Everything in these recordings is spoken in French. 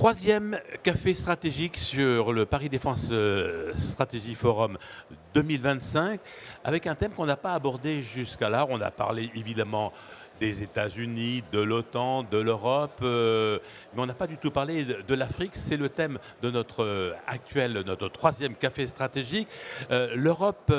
Troisième café stratégique sur le Paris Défense Stratégie Forum 2025, avec un thème qu'on n'a pas abordé jusqu'à là. On a parlé évidemment des États-Unis, de l'OTAN, de l'Europe, mais on n'a pas du tout parlé de l'Afrique. C'est le thème de notre notre troisième café stratégique. L'Europe,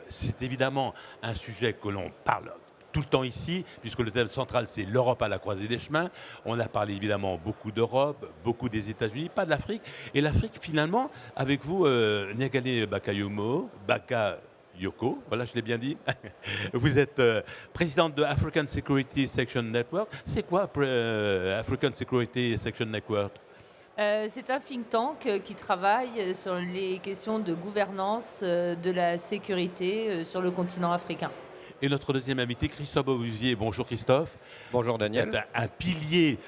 c'est évidemment un sujet que l'on parle tout le temps ici, puisque le thème central, c'est l'Europe à la croisée des chemins. On a parlé évidemment beaucoup d'Europe, beaucoup des États-Unis, pas de l'Afrique. Et l'Afrique, finalement, avec vous, Niagale Bakayoko, voilà, je l'ai bien dit. Vous êtes présidente de African Security Section Network. C'est quoi African Security Section Network? C'est un think tank qui travaille sur les questions de gouvernance de la sécurité sur le continent africain. Et notre deuxième invité, Christophe Olivier. Bonjour Christophe. Bonjour Daniel. Vous êtes un pilier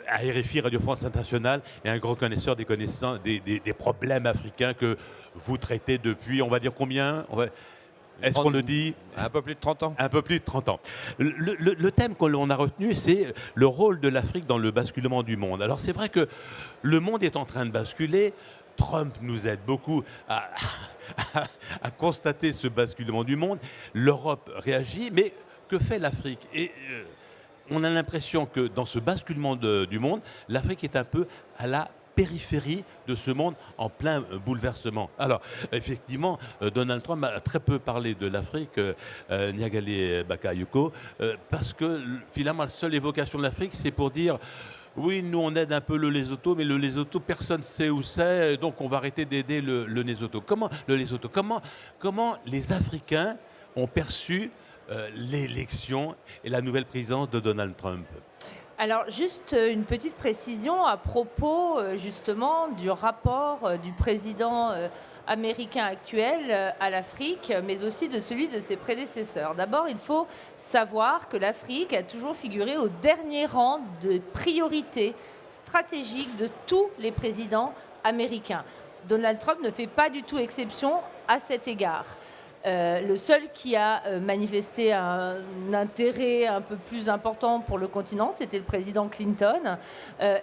à RFI, Radio France Internationale, et un grand connaisseur des problèmes africains que vous traitez depuis, on va dire combien? Est-ce qu'on le dit? Un peu plus de 30 ans. Un peu plus de 30 ans. Le thème que l'on a retenu, c'est le rôle de l'Afrique dans le basculement du monde. Alors c'est vrai que le monde est en train de basculer. Trump nous aide beaucoup à constater ce basculement du monde. L'Europe réagit, mais que fait l'Afrique? Et on a l'impression que dans ce basculement du monde, l'Afrique est un peu à la périphérie de ce monde en plein bouleversement. Alors, effectivement, Donald Trump a très peu parlé de l'Afrique, Niagale Bakayoko, parce que finalement, la seule évocation de l'Afrique, c'est pour dire: oui, nous on aide un peu le Lesotho, mais le Lesotho, personne ne sait où c'est, donc on va arrêter d'aider le Lesotho. Comment les Africains ont perçu l'élection et la nouvelle présidence de Donald Trump? Alors, juste une petite précision à propos justement du rapport du président américain actuel à l'Afrique, mais aussi de celui de ses prédécesseurs. D'abord, il faut savoir que l'Afrique a toujours figuré au dernier rang de priorités stratégiques de tous les présidents américains. Donald Trump ne fait pas du tout exception à cet égard. Le seul qui a manifesté un intérêt un peu plus important pour le continent, c'était le président Clinton.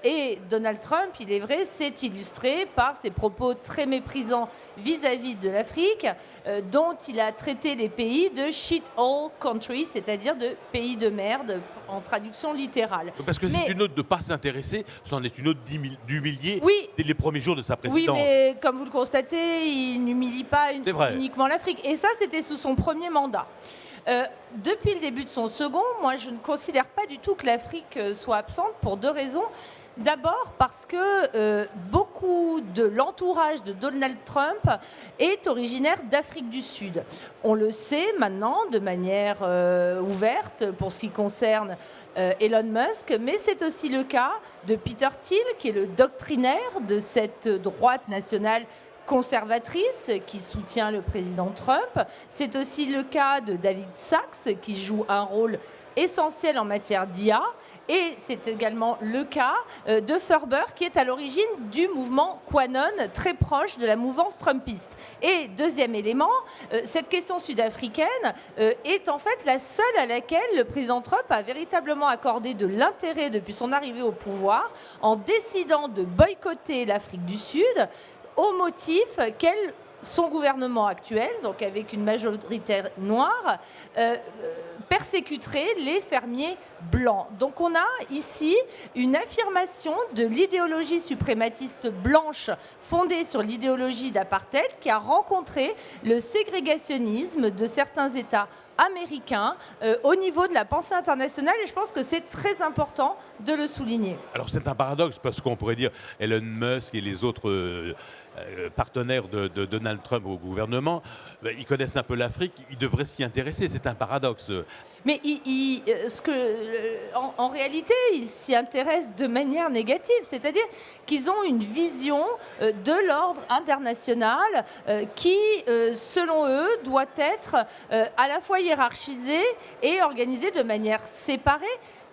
Et Donald Trump, il est vrai, s'est illustré par ses propos très méprisants vis-à-vis de l'Afrique, dont il a traité les pays de shithole countries, c'est-à-dire de pays de merde, en traduction littérale. Parce que c'est une autre de ne pas s'intéresser, c'en est une autre d'humilier dès les premiers jours de sa présidence. Oui, mais comme vous le constatez, il n'humilie pas uniquement l'Afrique. Et ça, c'était sous son premier mandat. Depuis le début de son second, moi, je ne considère pas du tout que l'Afrique soit absente pour deux raisons. D'abord parce que beaucoup de l'entourage de Donald Trump est originaire d'Afrique du Sud. On le sait maintenant de manière ouverte pour ce qui concerne Elon Musk, mais c'est aussi le cas de Peter Thiel, qui est le doctrinaire de cette droite nationale conservatrice qui soutient le président Trump. C'est aussi le cas de David Sachs, qui joue un rôle essentiel en matière d'IA. Et c'est également le cas de Ferber, qui est à l'origine du mouvement QAnon, très proche de la mouvance trumpiste. Et deuxième élément, cette question sud-africaine est en fait la seule à laquelle le président Trump a véritablement accordé de l'intérêt depuis son arrivée au pouvoir, en décidant de boycotter l'Afrique du Sud, au motif son gouvernement actuel, donc avec une majorité noire, persécuterait les fermiers blancs. Donc on a ici une affirmation de l'idéologie suprématiste blanche fondée sur l'idéologie d'apartheid qui a rencontré le ségrégationnisme de certains États américains au niveau de la pensée internationale, et je pense que c'est très important de le souligner. Alors c'est un paradoxe, parce qu'on pourrait dire Elon Musk et les autres partenaires de Donald Trump au gouvernement, ils connaissent un peu l'Afrique, ils devraient s'y intéresser, c'est un paradoxe. Mais en réalité, ils s'y intéressent de manière négative, c'est-à-dire qu'ils ont une vision de l'ordre international qui, selon eux, doit être à la fois hiérarchisé et organisé de manière séparée.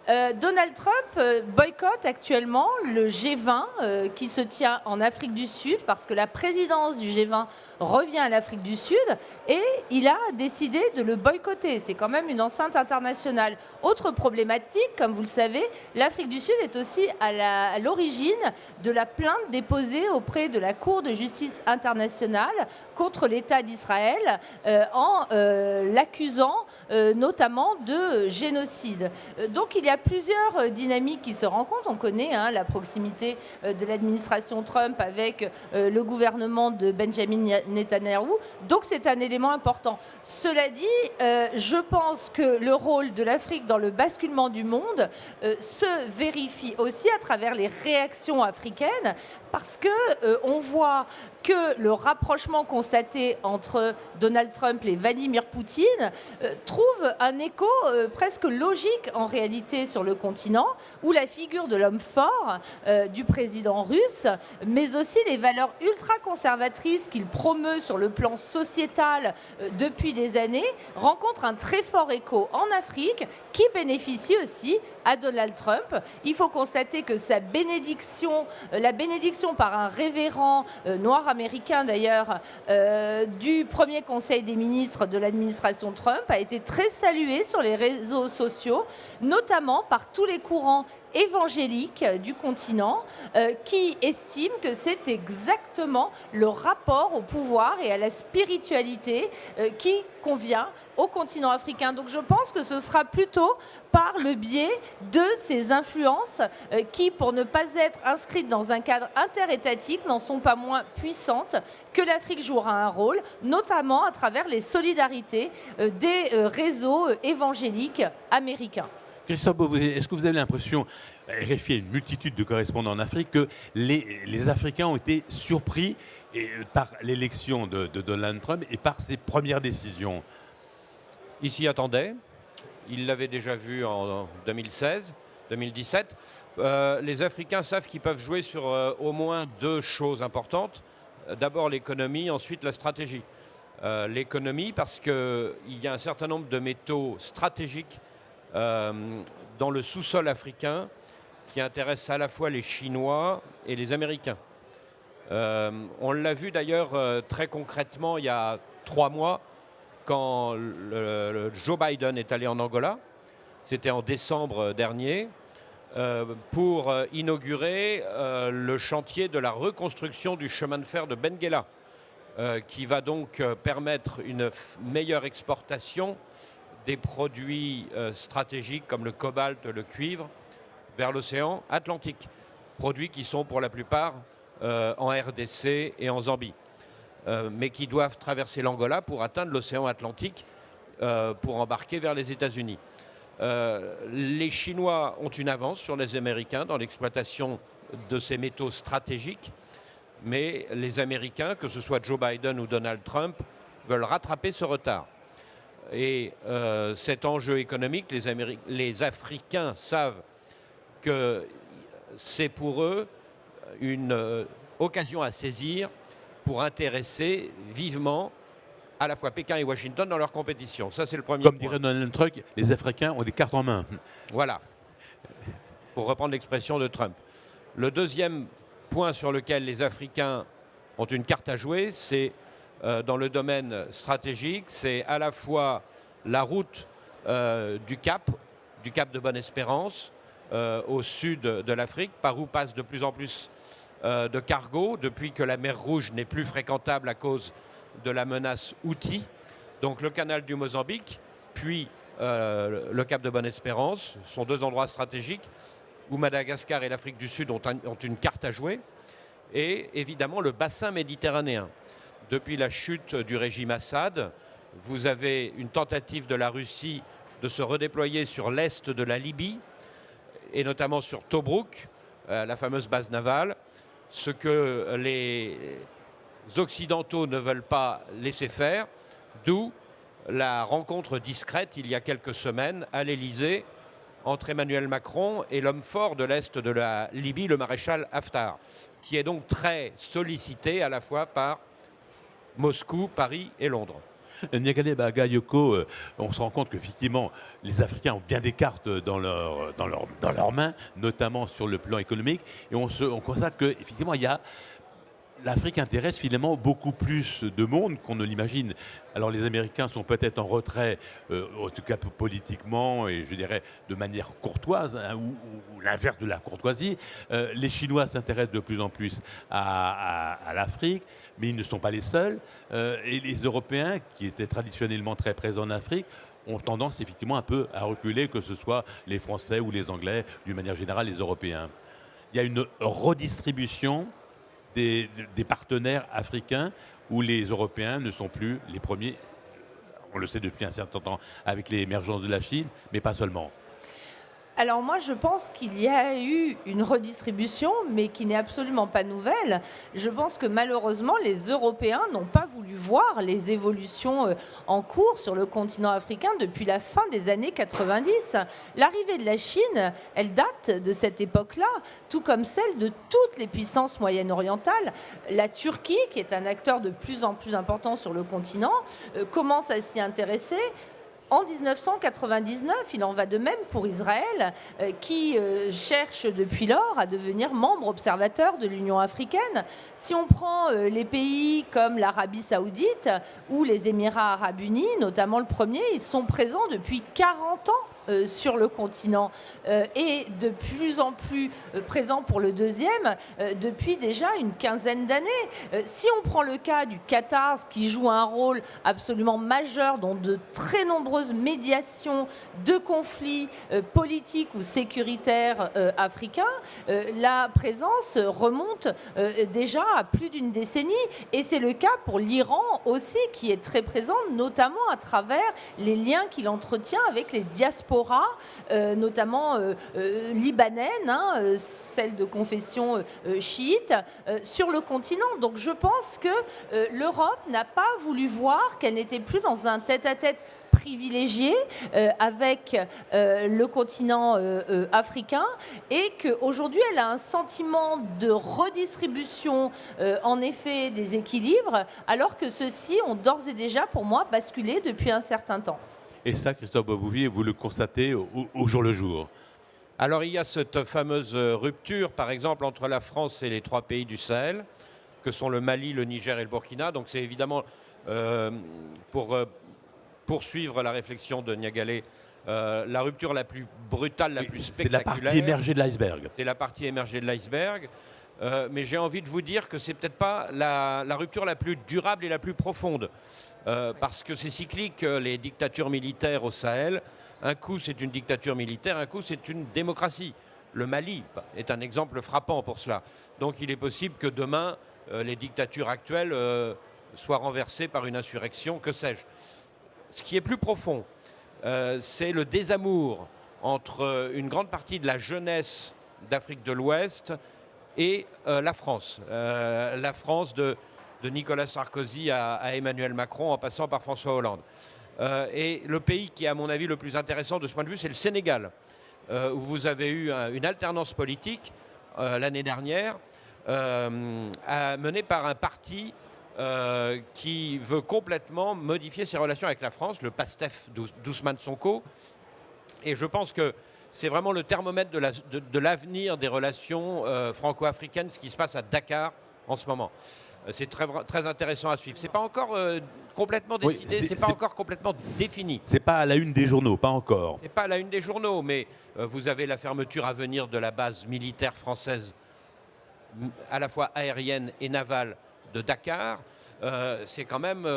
Donald Trump boycotte actuellement le G20 qui se tient en Afrique du Sud parce que la présidence du G20 revient à l'Afrique du Sud et il a décidé de le boycotter. C'est quand même une enceinte internationale. Autre problématique, comme vous le savez, l'Afrique du Sud est aussi à l'origine de la plainte déposée auprès de la Cour de justice internationale contre l'État d'Israël en l'accusant notamment de génocide. Donc il y a plusieurs dynamiques qui se rencontrent. On connaît la proximité de l'administration Trump avec le gouvernement de Benjamin Netanyahou. Donc c'est un élément important. Cela dit, je pense que le rôle de l'Afrique dans le basculement du monde se vérifie aussi à travers les réactions africaines parce qu'on voit que le rapprochement constaté entre Donald Trump et Vladimir Poutine trouve un écho presque logique en réalité sur le continent, où la figure de l'homme fort du président russe, mais aussi les valeurs ultra-conservatrices qu'il promeut sur le plan sociétal depuis des années, rencontrent un très fort écho en Afrique qui bénéficie aussi à Donald Trump. Il faut constater que sa bénédiction, la bénédiction par un révérend noir américain d'ailleurs, du premier conseil des ministres de l'administration Trump a été très saluée sur les réseaux sociaux, notamment par tous les courants évangéliques du continent qui estiment que c'est exactement le rapport au pouvoir et à la spiritualité qui convient au continent africain. Donc je pense que ce sera plutôt par le biais de ces influences qui, pour ne pas être inscrites dans un cadre interétatique, n'en sont pas moins puissantes, que l'Afrique jouera un rôle, notamment à travers les solidarités des réseaux évangéliques américains. Christophe Beauvais, est-ce que vous avez l'impression, RFI a une multitude de correspondants en Afrique, que les Africains ont été surpris par l'élection de Donald Trump et par ses premières décisions? Ils s'y attendaient. Ils l'avaient déjà vu en 2016, 2017. Les Africains savent qu'ils peuvent jouer sur au moins deux choses importantes. D'abord l'économie, ensuite la stratégie. L'économie parce qu'il y a un certain nombre de métaux stratégiques dans le sous-sol africain qui intéressent à la fois les Chinois et les Américains. On l'a vu d'ailleurs très concrètement il y a 3 mois quand Joe Biden est allé en Angola. C'était en décembre dernier pour inaugurer le chantier de la reconstruction du chemin de fer de Benguela qui va donc permettre une meilleure exportation des produits stratégiques comme le cobalt, le cuivre, vers l'océan Atlantique. Produits qui sont pour la plupart en RDC et en Zambie, mais qui doivent traverser l'Angola pour atteindre l'océan Atlantique pour embarquer vers les États-Unis. Les Chinois ont une avance sur les Américains dans l'exploitation de ces métaux stratégiques, mais les Américains, que ce soit Joe Biden ou Donald Trump, veulent rattraper ce retard. Et cet enjeu économique, les Africains savent que c'est pour eux une occasion à saisir pour intéresser vivement à la fois Pékin et Washington dans leur compétition. Ça, c'est le premier point. Comme point. dirait Donald Trump, les Africains ont des cartes en main. Voilà, pour reprendre l'expression de Trump. Le deuxième point sur lequel les Africains ont une carte à jouer, c'est dans le domaine stratégique, c'est à la fois la route du Cap de Bonne-Espérance au sud de l'Afrique, par où passent de plus en plus de cargos depuis que la mer Rouge n'est plus fréquentable à cause de la menace Houthi. Donc le canal du Mozambique, puis le Cap de Bonne-Espérance sont deux endroits stratégiques où Madagascar et l'Afrique du Sud ont une carte à jouer. Et évidemment le bassin méditerranéen. Depuis la chute du régime Assad, vous avez une tentative de la Russie de se redéployer sur l'est de la Libye, et notamment sur Tobrouk, la fameuse base navale, ce que les Occidentaux ne veulent pas laisser faire, d'où la rencontre discrète, il y a quelques semaines, à l'Élysée, entre Emmanuel Macron et l'homme fort de l'est de la Libye, le maréchal Haftar, qui est donc très sollicité à la fois par Moscou, Paris et Londres. Niagale Bagayoko, on se rend compte qu'effectivement, les Africains ont bien des cartes dans leurs mains, notamment sur le plan économique. Et on constate qu'effectivement, l'Afrique intéresse finalement beaucoup plus de monde qu'on ne l'imagine. Alors les Américains sont peut-être en retrait, en tout cas politiquement, et je dirais de manière courtoise, hein, ou l'inverse de la courtoisie. Les Chinois s'intéressent de plus en plus à l'Afrique, mais ils ne sont pas les seuls. Et les Européens, qui étaient traditionnellement très présents en Afrique, ont tendance effectivement un peu à reculer, que ce soit les Français ou les Anglais, d'une manière générale les Européens. Il y a une redistribution des partenaires africains où les Européens ne sont plus les premiers. On le sait depuis un certain temps avec l'émergence de la Chine, mais pas seulement. Alors moi, je pense qu'il y a eu une redistribution, mais qui n'est absolument pas nouvelle. Je pense que malheureusement, les Européens n'ont pas voulu voir les évolutions en cours sur le continent africain depuis la fin des années 90. L'arrivée de la Chine, elle date de cette époque-là, tout comme celle de toutes les puissances moyen-orientales. La Turquie, qui est un acteur de plus en plus important sur le continent, commence à s'y intéresser. En 1999, il en va de même pour Israël, qui cherche depuis lors à devenir membre observateur de l'Union africaine. Si on prend les pays comme l'Arabie saoudite ou les Émirats arabes unis, notamment le premier, ils sont présents depuis 40 ans sur le continent et de plus en plus présent pour le deuxième depuis déjà une quinzaine d'années. Si on prend le cas du Qatar, qui joue un rôle absolument majeur dans de très nombreuses médiations de conflits politiques ou sécuritaires africains, la présence remonte déjà à plus d'une décennie, et c'est le cas pour l'Iran aussi, qui est très présent, notamment à travers les liens qu'il entretient avec les diasporas, notamment libanaines, celles de confession chiite, sur le continent. Donc je pense que l'Europe n'a pas voulu voir qu'elle n'était plus dans un tête-à-tête privilégié avec le continent africain, et qu'aujourd'hui elle a un sentiment de redistribution en effet des équilibres, alors que ceux-ci ont d'ores et déjà pour moi basculé depuis un certain temps. Et ça, Christophe Boisbouvier, vous le constatez au jour le jour. Alors il y a cette fameuse rupture, par exemple, entre la France et les 3 pays du Sahel, que sont le Mali, le Niger et le Burkina. Donc c'est évidemment pour poursuivre la réflexion de Niagale, la rupture la plus brutale, la plus spectaculaire. C'est la partie émergée de l'iceberg. C'est la partie émergée de l'iceberg. Mais j'ai envie de vous dire que c'est peut-être pas la rupture la plus durable et la plus profonde. Parce que c'est cyclique, les dictatures militaires au Sahel. Un coup, c'est une dictature militaire, un coup, c'est une démocratie. Le Mali est un exemple frappant pour cela. Donc il est possible que demain, les dictatures actuelles soient renversées par une insurrection, que sais-je. Ce qui est plus profond, c'est le désamour entre une grande partie de la jeunesse d'Afrique de l'Ouest et la France. La France de Nicolas Sarkozy à Emmanuel Macron, en passant par François Hollande. Et le pays qui est, à mon avis, le plus intéressant de ce point de vue, c'est le Sénégal, où vous avez eu une alternance politique l'année dernière, menée par un parti qui veut complètement modifier ses relations avec la France, le PASTEF d'Ousmane Sonko. Et je pense que c'est vraiment le thermomètre de l'avenir des relations franco-africaines, ce qui se passe à Dakar en ce moment. C'est très intéressant à suivre. C'est pas encore complètement décidé, oui, c'est pas encore complètement défini. C'est pas à la une des journaux, pas encore. C'est pas à la une des journaux, mais vous avez la fermeture à venir de la base militaire française, à la fois aérienne et navale, de Dakar. C'est quand même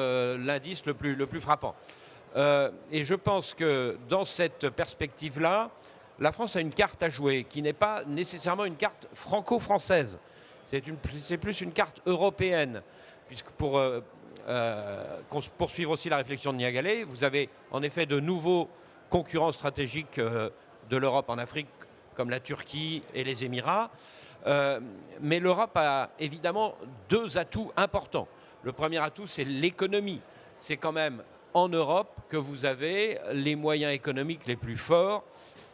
l'indice le plus frappant. Et je pense que dans cette perspective-là, la France a une carte à jouer qui n'est pas nécessairement une carte franco-française. C'est plus une carte européenne, puisque pour poursuivre aussi la réflexion de Niagale, vous avez en effet de nouveaux concurrents stratégiques de l'Europe en Afrique, comme la Turquie et les Émirats. Mais l'Europe a évidemment 2 atouts importants. Le premier atout, c'est l'économie. C'est quand même en Europe que vous avez les moyens économiques les plus forts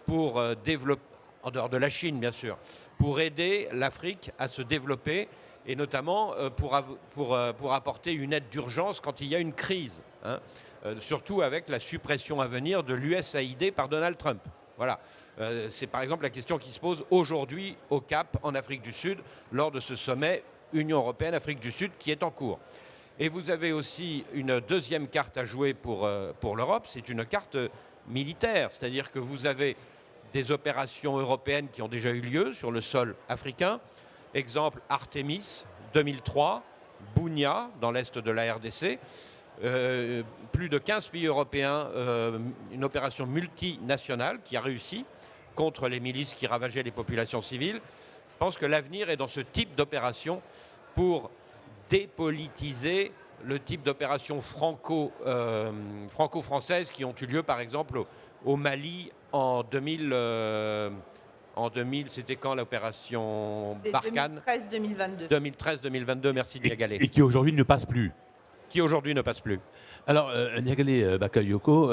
pour développer, en dehors de la Chine bien sûr, pour aider l'Afrique à se développer et notamment pour apporter une aide d'urgence quand il y a une crise, hein, surtout avec la suppression à venir de l'USAID par Donald Trump. Voilà. C'est par exemple la question qui se pose aujourd'hui au Cap, en Afrique du Sud, lors de ce sommet Union européenne-Afrique du Sud qui est en cours. Et vous avez aussi une deuxième carte à jouer pour l'Europe, c'est une carte militaire, c'est-à-dire que vous avez des opérations européennes qui ont déjà eu lieu sur le sol africain. Exemple Artemis 2003, Bunia dans l'est de la RDC. Plus de 15 pays européens, une opération multinationale qui a réussi contre les milices qui ravageaient les populations civiles. Je pense que l'avenir est dans ce type d'opération pour dépolitiser le type d'opérations franco-françaises qui ont eu lieu par exemple au Mali en 2000, c'était quand l'opération Barkhane ? 2013-2022. 2013-2022, merci Niagalé. Et qui aujourd'hui ne passe plus. Qui aujourd'hui ne passe plus. Alors, Niagalé Bakayoko,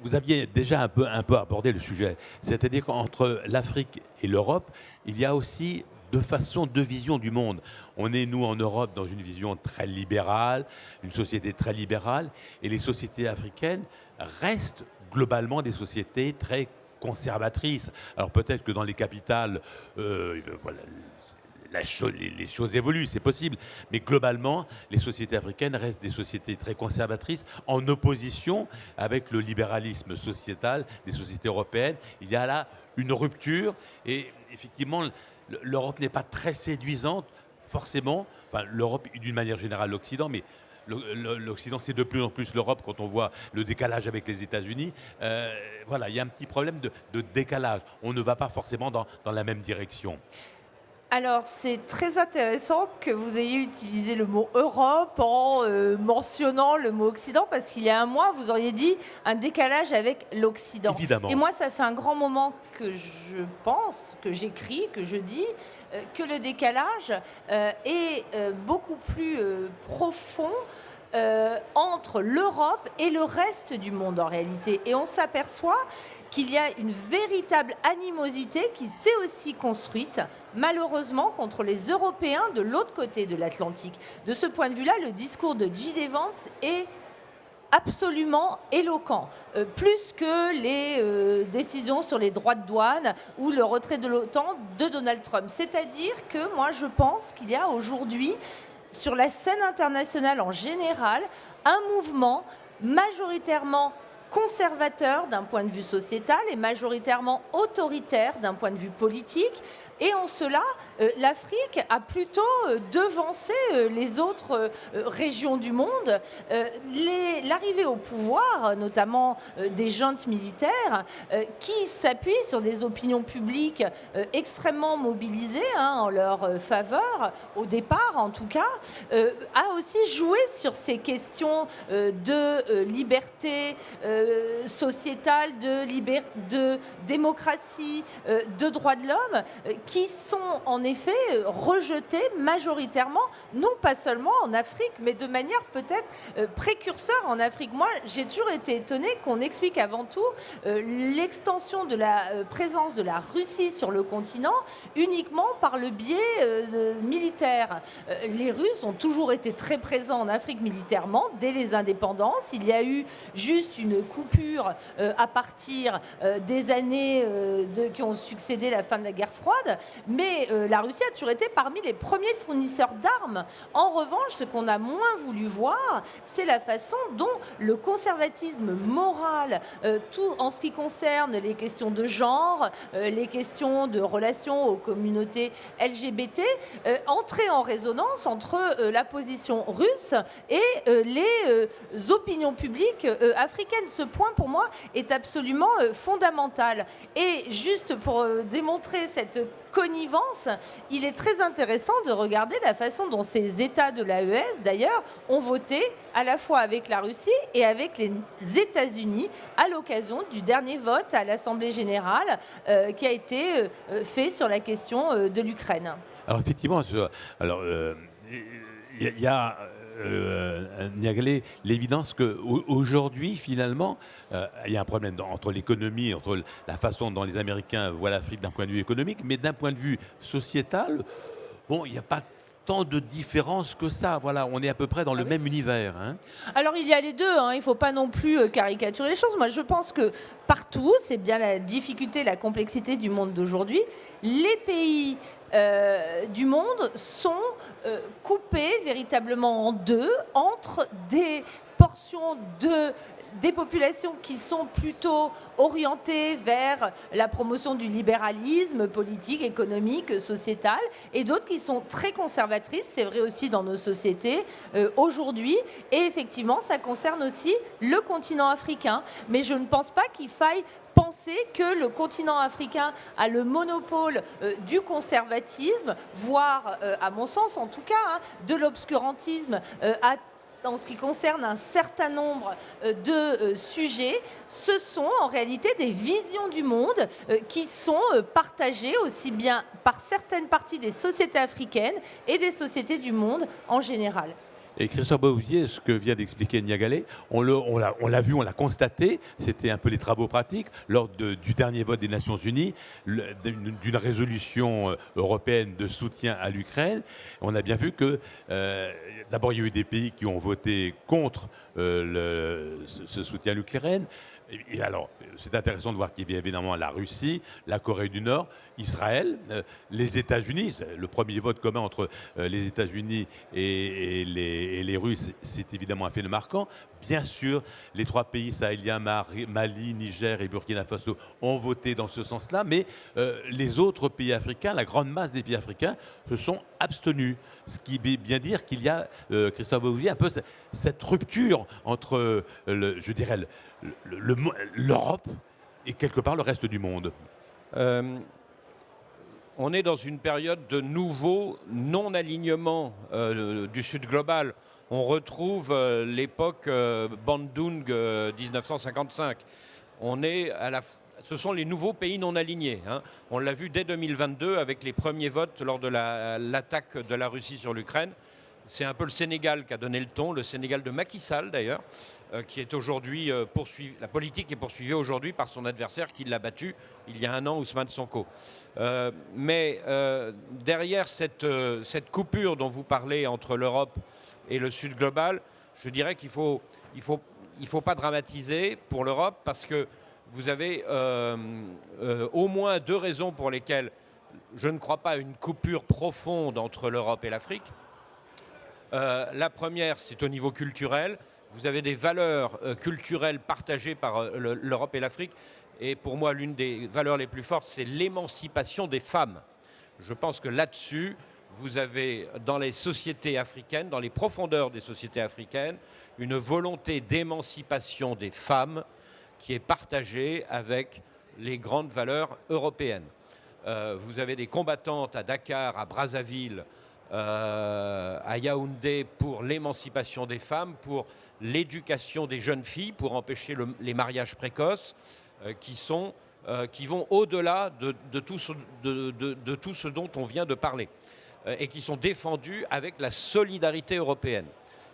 vous aviez déjà un peu abordé le sujet. C'est-à-dire qu'entre l'Afrique et l'Europe, il y a aussi deux visions du monde. On est, nous, en Europe, dans une vision très libérale, une société très libérale, et les sociétés africaines restent globalement des sociétés très conservatrices. Alors peut-être que dans les capitales, voilà, les choses évoluent, c'est possible, mais globalement, les sociétés africaines restent des sociétés très conservatrices, en opposition avec le libéralisme sociétal des sociétés européennes. Il y a là une rupture, et effectivement, l'Europe n'est pas très séduisante, forcément. Enfin, l'Europe, d'une manière générale, l'Occident, mais l'Occident, c'est de plus en plus l'Europe quand on voit le décalage avec les États-Unis. Voilà, il y a un petit problème de décalage. On ne va pas forcément dans la même direction. Alors, c'est très intéressant que vous ayez utilisé le mot Europe en mentionnant le mot Occident, parce qu'il y a un mois, vous auriez dit un décalage avec l'Occident. Évidemment. Et moi, ça fait un grand moment que je pense, que j'écris, que je dis que le décalage est beaucoup plus profond entre l'Europe et le reste du monde en réalité. Et on s'aperçoit qu'il y a une véritable animosité qui s'est aussi construite, malheureusement, contre les Européens de l'autre côté de l'Atlantique. De ce point de vue-là, le discours de J.D. Vance est absolument éloquent, plus que les décisions sur les droits de douane ou le retrait de l'OTAN de Donald Trump. C'est-à-dire que moi, je pense qu'il y a aujourd'hui, sur la scène internationale en général, un mouvement majoritairement conservateur d'un point de vue sociétal et majoritairement autoritaire d'un point de vue politique. Et en cela, l'Afrique a plutôt devancé les autres régions du monde. L'arrivée au pouvoir, notamment des juntes militaires, qui s'appuient sur des opinions publiques extrêmement mobilisées en leur faveur, au départ en tout cas, a aussi joué sur ces questions de liberté sociétale, de démocratie, de droits de l'homme, qui sont en effet rejetés majoritairement, non pas seulement en Afrique, mais de manière peut-être précurseur en Afrique. Moi, j'ai toujours été étonnée qu'on explique avant tout l'extension de la présence de la Russie sur le continent uniquement par le biais militaire. Les Russes ont toujours été très présents en Afrique militairement, dès les indépendances. Il y a eu juste une coupure à partir des années qui ont succédé à la fin de la guerre froide, mais la Russie a toujours été parmi les premiers fournisseurs d'armes. En revanche, ce qu'on a moins voulu voir, c'est la façon dont le conservatisme moral, tout en ce qui concerne les questions de genre, les questions de relations aux communautés LGBT, entrait en résonance entre la position russe et les opinions publiques africaines. Ce point, pour moi, est absolument fondamental. Et juste pour démontrer cette connivence, il est très intéressant de regarder la façon dont ces États de l'AES, d'ailleurs, ont voté à la fois avec la Russie et avec les États-Unis à l'occasion du dernier vote à l'Assemblée générale qui a été fait sur la question de l'Ukraine. Alors effectivement, il y a Niagalé, l'évidence qu'aujourd'hui, finalement, il y a un problème entre l'économie, entre la façon dont les Américains voient l'Afrique d'un point de vue économique, mais d'un point de vue sociétal, bon, il n'y a pas tant de différence que ça. Voilà, on est à peu près dans le même univers. Hein. Alors il y a les deux, hein. Il ne faut pas non plus caricaturer les choses. Moi je pense que partout, c'est bien la difficulté, la complexité du monde d'aujourd'hui, les pays du monde sont coupés véritablement en deux entre des portions des populations qui sont plutôt orientées vers la promotion du libéralisme politique, économique, sociétal, et d'autres qui sont très conservatrices, c'est vrai aussi dans nos sociétés aujourd'hui, et effectivement ça concerne aussi le continent africain, mais je ne pense pas qu'il faille penser que le continent africain a le monopole du conservatisme, voire, à mon sens en tout cas, hein, de l'obscurantisme en ce qui concerne un certain nombre de sujets. Ce sont en réalité des visions du monde qui sont partagées aussi bien par certaines parties des sociétés africaines et des sociétés du monde en général. Et Christophe Beauvier, ce que vient d'expliquer Niagalé, on l'a vu, on l'a constaté, c'était un peu les travaux pratiques lors du dernier vote des Nations Unies, d'une résolution européenne de soutien à l'Ukraine. On a bien vu que, d'abord, il y a eu des pays qui ont voté contre ce soutien à l'Ukraine. Et alors, c'est intéressant de voir qu'il y a évidemment la Russie, la Corée du Nord, Israël, les États-Unis. Le premier vote commun entre les États-Unis et les Russes, c'est évidemment un fait marquant. Bien sûr, les trois pays sahéliens, Mali, Niger et Burkina Faso, ont voté dans ce sens-là, mais les autres pays africains, la grande masse des pays africains, se sont abstenus. Ce qui veut bien dire qu'il y a, Christophe Beauvier, un peu cette rupture entre, je dirais, l'Europe et quelque part le reste du monde. On est dans une période de nouveau non-alignement du Sud global. On retrouve l'époque Bandung 1955. Ce sont les nouveaux pays non alignés. Hein. On l'a vu dès 2022 avec les premiers votes lors de l'attaque de la Russie sur l'Ukraine. C'est un peu le Sénégal qui a donné le ton, le Sénégal de Macky Sall d'ailleurs, qui est aujourd'hui poursuivi. La politique est poursuivie aujourd'hui par son adversaire qui l'a battu il y a un an, Ousmane Sonko. Mais derrière cette coupure dont vous parlez entre l'Europe et le Sud global, je dirais qu'il faut pas dramatiser pour l'Europe parce que vous avez au moins deux raisons pour lesquelles je ne crois pas à une coupure profonde entre l'Europe et l'Afrique. La première, c'est au niveau culturel. Vous avez des valeurs culturelles partagées par l'Europe et l'Afrique. Et pour moi, l'une des valeurs les plus fortes, c'est l'émancipation des femmes. Je pense que là-dessus, vous avez dans les sociétés africaines, dans les profondeurs des sociétés africaines, une volonté d'émancipation des femmes qui est partagée avec les grandes valeurs européennes. Vous avez des combattantes à Dakar, à Brazzaville, à Yaoundé pour l'émancipation des femmes, pour l'éducation des jeunes filles, pour empêcher les mariages précoces, qui vont au-delà de tout ce dont on vient de parler, et qui sont défendus avec la solidarité européenne.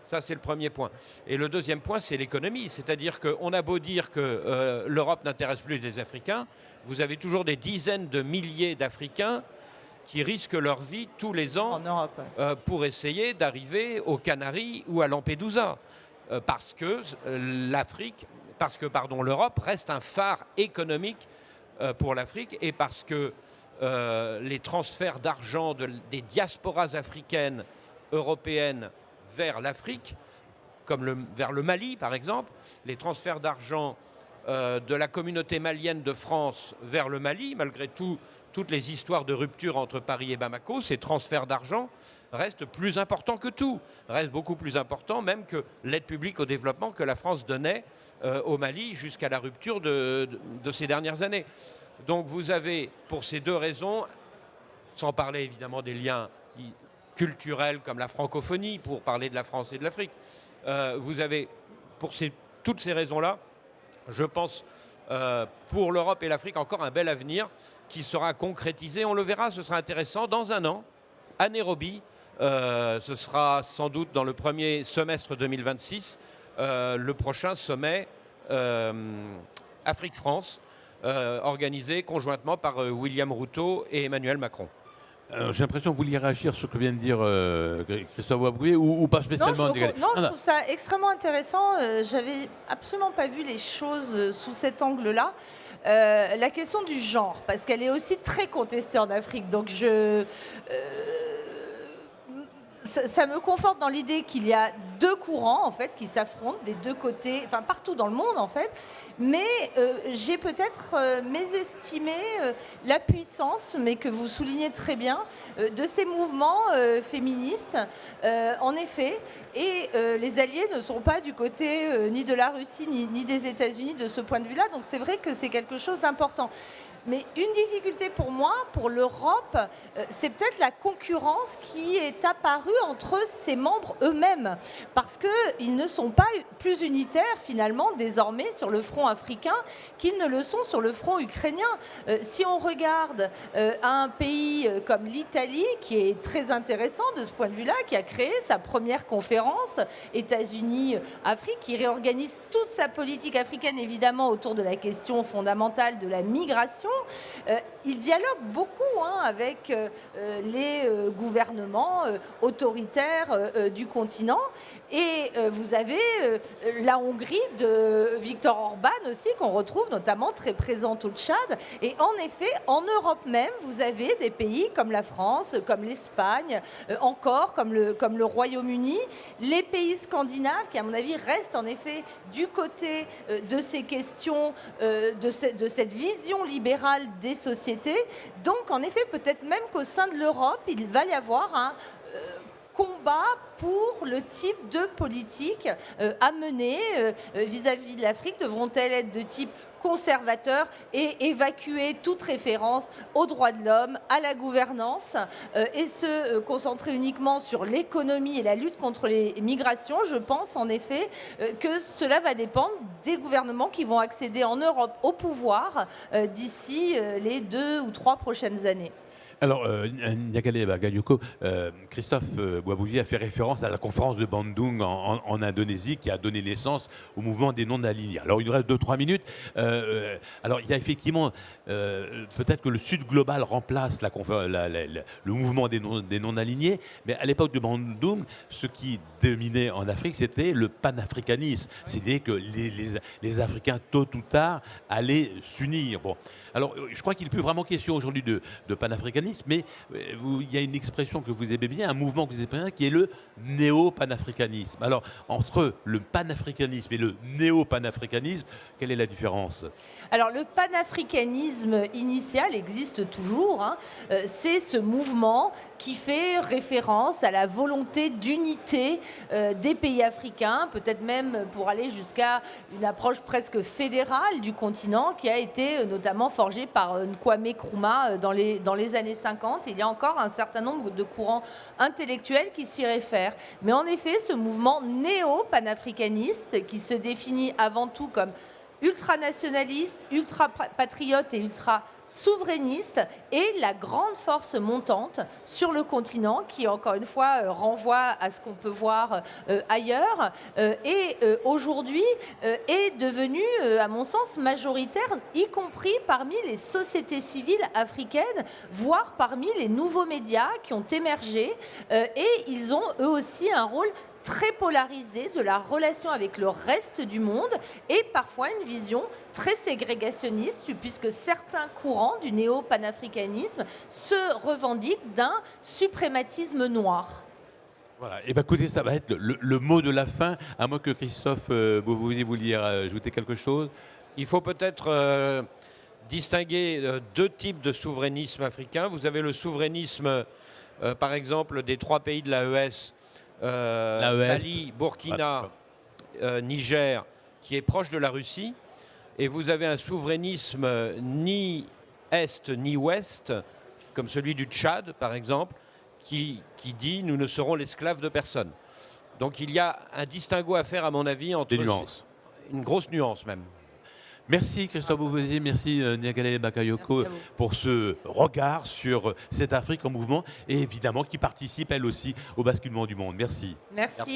Ça, c'est le premier point. Et le deuxième point, c'est l'économie. C'est-à-dire qu'on a beau dire que l'Europe n'intéresse plus les Africains, vous avez toujours des dizaines de milliers d'Africains qui risquent leur vie tous les ans en Europe, pour essayer d'arriver aux Canaries ou à Lampedusa. Parce que l'Europe reste un phare économique pour l'Afrique et parce que les transferts d'argent des diasporas africaines, européennes vers l'Afrique, comme vers le Mali par exemple, les transferts d'argent de la communauté malienne de France vers le Mali, malgré toutes les histoires de rupture entre Paris et Bamako, ces transferts d'argent restent plus importants que tout, restent beaucoup plus importants même que l'aide publique au développement que la France donnait au Mali jusqu'à la rupture de ces dernières années. Donc vous avez, pour ces deux raisons, sans parler évidemment des liens culturels comme la francophonie, pour parler de la France et de l'Afrique, vous avez, pour toutes ces raisons-là, je pense, pour l'Europe et l'Afrique, encore un bel avenir qui sera concrétisé. On le verra, ce sera intéressant. Dans un an, à Nairobi, ce sera sans doute dans le premier semestre 2026, le prochain sommet Afrique-France, organisé conjointement par William Ruto et Emmanuel Macron. J'ai l'impression que vous vouliez réagir sur ce que vient de dire Christophe Boisbouillet ou pas spécialement. Je trouve ça extrêmement intéressant. J'avais absolument pas vu les choses sous cet angle-là. La question du genre, parce qu'elle est aussi très contestée en Afrique. Donc ça me conforte dans l'idée qu'il y a deux courants en fait qui s'affrontent des deux côtés, enfin partout dans le monde en fait. Mais j'ai peut-être mésestimé la puissance, mais que vous soulignez très bien, de ces mouvements féministes. En effet, et les Alliés ne sont pas du côté ni de la Russie ni des États-Unis de ce point de vue-là. Donc c'est vrai que c'est quelque chose d'important. Mais une difficulté pour moi, pour l'Europe, c'est peut-être la concurrence qui est apparue entre ses membres eux-mêmes. Parce qu'ils ne sont pas plus unitaires, finalement, désormais, sur le front africain qu'ils ne le sont sur le front ukrainien. Si on regarde un pays comme l'Italie, qui est très intéressant de ce point de vue-là, qui a créé sa première conférence États-Unis-Afrique, qui réorganise toute sa politique africaine, évidemment, autour de la question fondamentale de la migration, il dialogue beaucoup avec les gouvernements autoritaires du continent. Et vous avez la Hongrie de Viktor Orban aussi, qu'on retrouve notamment très présente au Tchad. Et en effet, en Europe même, vous avez des pays comme la France, comme l'Espagne, encore comme le Royaume-Uni, les pays scandinaves qui, à mon avis, restent en effet du côté de ces questions, de cette vision libérale des sociétés. Donc, en effet, peut-être même qu'au sein de l'Europe, il va y avoir un combat pour le type de politique à mener vis-à-vis de l'Afrique. Devront-elles être de type conservateur et évacuer toute référence aux droits de l'homme, à la gouvernance et se concentrer uniquement sur l'économie et la lutte contre les migrations? Je pense en effet que cela va dépendre des gouvernements qui vont accéder en Europe au pouvoir d'ici les 2 ou 3 prochaines années. Alors, Niakale Bagayoko, Christophe Boisbouillet a fait référence à la conférence de Bandung en Indonésie qui a donné naissance au mouvement des non-alignés. Alors, il nous reste 2-3 minutes. Alors, il y a effectivement, peut-être que le Sud global remplace le mouvement des non-alignés, mais à l'époque de Bandung, ce qui dominait en Afrique, c'était le panafricanisme. C'est-à-dire que les Africains, tôt ou tard, allaient s'unir. Bon. Alors, je crois qu'il n'est plus vraiment question aujourd'hui de panafricanisme, mais il y a une expression que vous aimez bien, un mouvement que vous aimez bien, qui est le néo-panafricanisme. Alors, entre le panafricanisme et le néo-panafricanisme, quelle est la différence? Alors, le panafricanisme initial existe toujours. C'est ce mouvement qui fait référence à la volonté d'unité des pays africains, peut-être même pour aller jusqu'à une approche presque fédérale du continent, qui a été notamment forgée par Kwame Nkrumah dans les années 50. Il y a encore un certain nombre de courants intellectuels qui s'y réfèrent. Mais en effet, ce mouvement néo-panafricaniste, qui se définit avant tout comme ultranationaliste, ultra-patriote et ultra-souverainiste, est la grande force montante sur le continent qui, encore une fois, renvoie à ce qu'on peut voir ailleurs et aujourd'hui est devenu, à mon sens, majoritaire, y compris parmi les sociétés civiles africaines, voire parmi les nouveaux médias qui ont émergé et ils ont eux aussi un rôle très polarisée de la relation avec le reste du monde et parfois une vision très ségrégationniste puisque certains courants du néo-panafricanisme se revendiquent d'un suprématisme noir. Voilà, et bien écoutez, ça va être le mot de la fin, à moins que Christophe, vous vouliez ajouter quelque chose. Il faut peut-être distinguer deux types de souverainisme africain. Vous avez le souverainisme, par exemple, des 3 pays de l'AES, Mali, Burkina, Niger, qui est proche de la Russie, et vous avez un souverainisme ni Est ni Ouest, comme celui du Tchad, par exemple, qui dit « nous ne serons l'esclave de personne ». Donc il y a un distinguo à faire, à mon avis, entre... Des nuances. Une grosse nuance, même. Merci Christophe Boisbouillet, merci Niakale Bakayoko pour ce regard sur cette Afrique en mouvement et évidemment qui participe elle aussi au basculement du monde. Merci. Merci.